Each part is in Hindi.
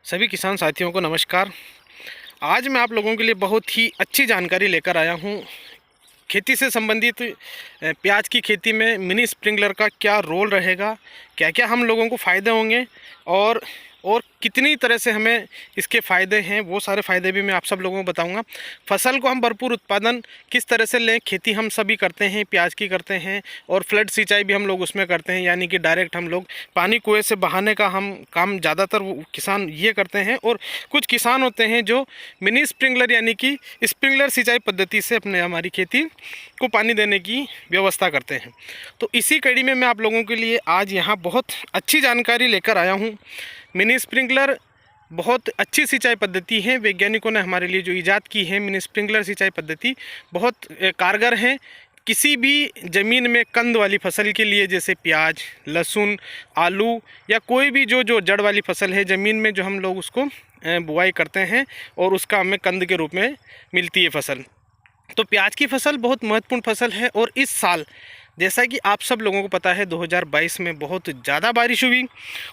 सभी किसान साथियों को नमस्कार। आज मैं आप लोगों के लिए बहुत ही अच्छी जानकारी लेकर आया हूँ। खेती से संबंधित प्याज की खेती में मिनी स्प्रिंकलर का क्या रोल रहेगा, क्या क्या हम लोगों को फ़ायदे होंगे और कितनी तरह से हमें इसके फ़ायदे हैं, वो सारे फ़ायदे भी मैं आप सब लोगों को बताऊंगा। फसल को हम भरपूर उत्पादन किस तरह से लें, खेती हम सभी करते हैं, प्याज की करते हैं और फ्लड सिंचाई भी हम लोग उसमें करते हैं, यानी कि डायरेक्ट हम लोग पानी कुएं से बहाने का हम काम ज़्यादातर किसान ये करते हैं। और कुछ किसान होते हैं जो मिनी स्प्रिंकलर यानी कि स्प्रिंकलर सिंचाई पद्धति से अपने हमारी खेती को पानी देने की व्यवस्था करते हैं। तो इसी कड़ी में मैं आप लोगों के लिए आज यहाँ बहुत अच्छी जानकारी लेकर आया हूँ। मिनी स्प्रिंकलर बहुत अच्छी सिंचाई पद्धति है। वैज्ञानिकों ने हमारे लिए जो इजाद की है मिनी स्प्रिंकलर सिंचाई पद्धति बहुत कारगर है। किसी भी ज़मीन में कंद वाली फसल के लिए, जैसे प्याज, लहसुन, आलू या कोई भी जो जड़ वाली फसल है ज़मीन में, जो हम लोग उसको बुआई करते हैं और उसका हमें कंद के रूप में मिलती है फसल। तो प्याज की फसल बहुत महत्वपूर्ण फसल है। और इस साल जैसा कि आप सब लोगों को पता है 2022 में बहुत ज़्यादा बारिश हुई,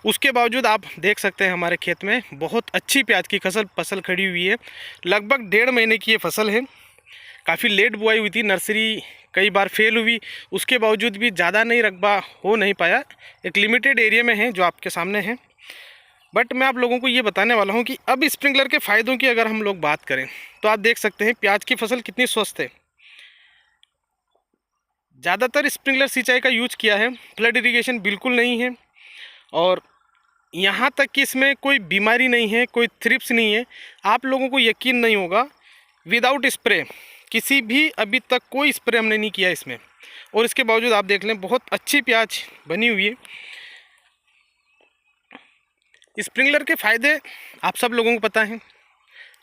उसके बावजूद आप देख सकते हैं हमारे खेत में बहुत अच्छी प्याज की फसल खड़ी हुई है। लगभग 1.5 महीने की ये फसल है। काफ़ी लेट बुआई हुई थी, नर्सरी कई बार फेल हुई, उसके बावजूद भी ज़्यादा नहीं रकबा हो नहीं पाया। एक लिमिटेड एरिया में है जो आपके सामने है। बट मैं आप लोगों को ये बताने वाला हूँ कि अब स्प्रिंकलर के फ़ायदों की अगर हम लोग बात करें तो आप देख सकते हैं प्याज की फसल कितनी स्वस्थ है। ज़्यादातर स्प्रिंकलर सिंचाई का यूज किया है, फ्लड इरिगेशन बिल्कुल नहीं है। और यहाँ तक कि इसमें कोई बीमारी नहीं है, कोई थ्रिप्स नहीं है। आप लोगों को यकीन नहीं होगा, विदाउट स्प्रे, किसी भी अभी तक कोई स्प्रे हमने नहीं किया इसमें, और इसके बावजूद आप देख लें बहुत अच्छी प्याज बनी हुई है। स्प्रिंकलर के फ़ायदे आप सब लोगों को पता है।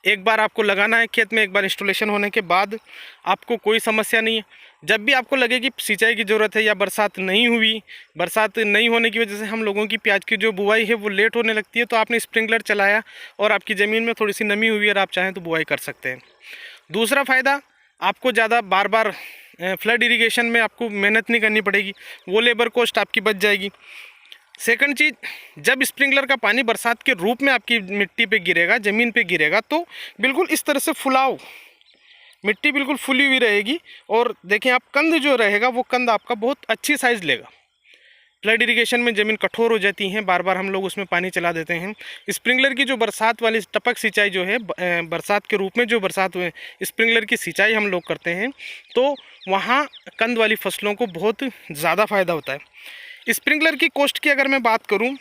एक बार आपको लगाना है खेत में, एक बार इंस्टॉलेशन होने के बाद आपको कोई समस्या नहीं है। जब भी आपको लगे कि सिंचाई की ज़रूरत है या बरसात नहीं हुई, बरसात नहीं होने की वजह से हम लोगों की प्याज की जो बुआई है वो लेट होने लगती है, तो आपने स्प्रिंकलर चलाया और आपकी ज़मीन में थोड़ी सी नमी हुई और आप चाहें तो बुआई कर सकते हैं। दूसरा फ़ायदा, आपको ज़्यादा बार बार फ्लड इरीगेशन में आपको मेहनत नहीं करनी पड़ेगी, वो लेबर कॉस्ट आपकी बच जाएगी। सेकंड चीज़, जब स्प्रिंकलर का पानी बरसात के रूप में आपकी मिट्टी पे गिरेगा, ज़मीन पे गिरेगा, तो बिल्कुल इस तरह से फुलाव, मिट्टी बिल्कुल फुली हुई रहेगी। और देखें आप, कंद जो रहेगा वो कंद आपका बहुत अच्छी साइज़ लेगा। फ्लड इरिगेशन में ज़मीन कठोर हो जाती है, बार बार हम लोग उसमें पानी चला देते हैं। स्प्रिंकलर की जो बरसात वाली टपक सिंचाई जो है, बरसात के रूप में जो बरसात हुए स्प्रिंकलर की सिंचाई हम लोग करते हैं, तो वहाँ कंद वाली फसलों को बहुत ज़्यादा फ़ायदा होता है। स्प्रिंकलर की कॉस्ट की अगर मैं बात करूं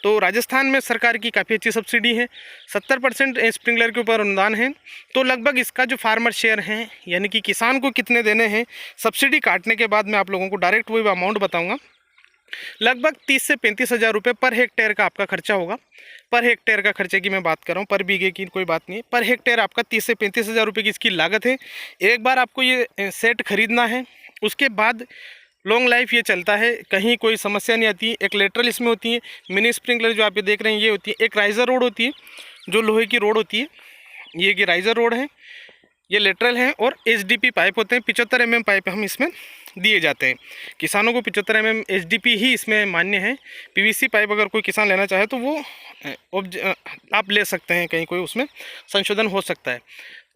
तो राजस्थान में सरकार की काफ़ी अच्छी सब्सिडी है, 70% स्प्रिंकलर के ऊपर अनुदान है। तो लगभग इसका जो फार्मर शेयर है, यानी कि किसान को कितने देने हैं सब्सिडी काटने के बाद, मैं आप लोगों को डायरेक्ट वही अमाउंट बताऊंगा। लगभग 30 से 35 हज़ार रुपये पर हेक्टेयर का आपका खर्चा होगा। पर हेक्टेयर का खर्चे की मैं बात कर रहा हूँ, पर बीघे की कोई बात नहीं है। पर हेक्टेयर आपका 30 से 35 हज़ार रुपये की इसकी लागत है। एक बार आपको ये सेट खरीदना है, उसके बाद लॉन्ग लाइफ ये चलता है, कहीं कोई समस्या नहीं आती है। एक लेटरल इसमें होती है, मिनी स्प्रिंकलर जो आप ये देख रहे हैं ये होती है। एक राइज़र रोड होती है जो लोहे की रोड होती है, ये कि राइज़र रोड है, ये लेटरल है। और एचडीपी पाइप होते हैं, 75 mm पाइप हम इसमें दिए जाते हैं। किसानों को 75 mm एचडीपी ही इसमें मान्य है। पीवीसी पाइप अगर कोई किसान लेना चाहे तो वो आप ले सकते हैं, कहीं कोई उसमें संशोधन हो सकता है।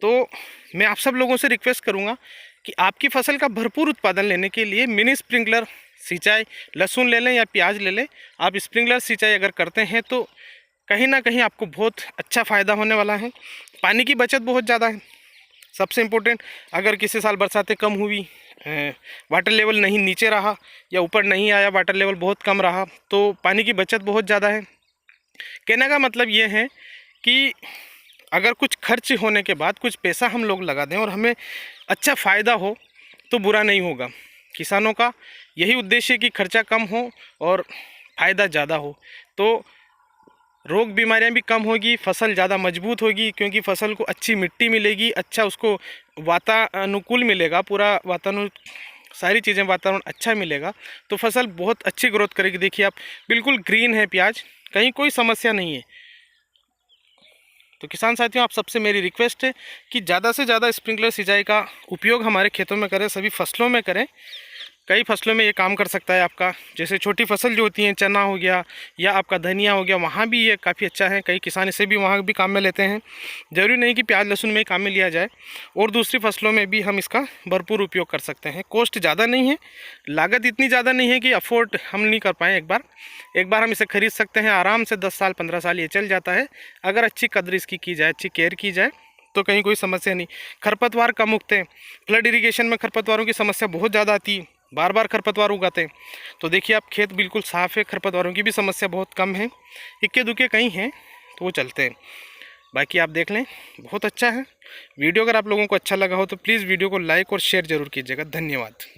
तो मैं आप सब लोगों से रिक्वेस्ट करूँगा कि आपकी फसल का भरपूर उत्पादन लेने के लिए मिनी स्प्रिंकलर सिंचाई, लहसुन ले लें या प्याज ले लें, आप स्प्रिंकलर सिंचाई अगर करते हैं तो कहीं ना कहीं आपको बहुत अच्छा फ़ायदा होने वाला है। पानी की बचत बहुत ज़्यादा है, सबसे इम्पोर्टेंट। अगर किसी साल बरसातें कम हुई, वाटर लेवल नहीं नीचे रहा या ऊपर नहीं आया, वाटर लेवल बहुत कम रहा, तो पानी की बचत बहुत ज़्यादा है। कहने का मतलब ये है कि अगर कुछ खर्च होने के बाद कुछ पैसा हम लोग लगा दें और हमें अच्छा फ़ायदा हो तो बुरा नहीं होगा। किसानों का यही उद्देश्य है कि खर्चा कम हो और फ़ायदा ज़्यादा हो, तो रोग बीमारियां भी कम होगी, फसल ज़्यादा मजबूत होगी, क्योंकि फसल को अच्छी मिट्टी मिलेगी, अच्छा उसको वातानुकूल मिलेगा, पूरा वातावरण, सारी चीज़ें वातावरण अच्छा मिलेगा, तो फसल बहुत अच्छी ग्रोथ करेगी। देखिए आप, बिल्कुल ग्रीन है प्याज, कहीं कोई समस्या नहीं है। तो किसान साथियों, आप सबसे मेरी रिक्वेस्ट है कि ज़्यादा से ज़्यादा स्प्रिंकलर सिंचाई का उपयोग हमारे खेतों में करें, सभी फसलों में करें। कई फसलों में ये काम कर सकता है आपका। जैसे छोटी फसल जो होती हैं, चना हो गया या आपका धनिया हो गया, वहाँ भी ये काफ़ी अच्छा है। कई किसान इसे भी वहाँ भी काम में लेते हैं। ज़रूरी नहीं कि प्याज लहसुन में ही काम में लिया जाए, और दूसरी फसलों में भी हम इसका भरपूर उपयोग कर सकते हैं। कॉस्ट ज़्यादा नहीं है, लागत इतनी ज़्यादा नहीं है कि अफोर्ड हम नहीं कर पाएँ। एक बार हम इसे खरीद सकते हैं, आराम से 10 साल 15 साल ये चल जाता है, अगर अच्छी कद्र इसकी की जाए, अच्छी केयर की जाए तो कहीं कोई समस्या नहीं। खरपतवार कम उगते हैं। फ्लड इरिगेशन में खरपतवारों की समस्या बहुत ज़्यादा आती है, बार बार खरपतवार उगाते हैं। तो देखिए आप खेत बिल्कुल साफ़ है, खरपतवारों की भी समस्या बहुत कम है, इक्के दुक्के कहीं हैं तो वो चलते हैं। बाकी आप देख लें, बहुत अच्छा है वीडियो। अगर आप लोगों को अच्छा लगा हो तो प्लीज़ वीडियो को लाइक और शेयर ज़रूर कीजिएगा। धन्यवाद।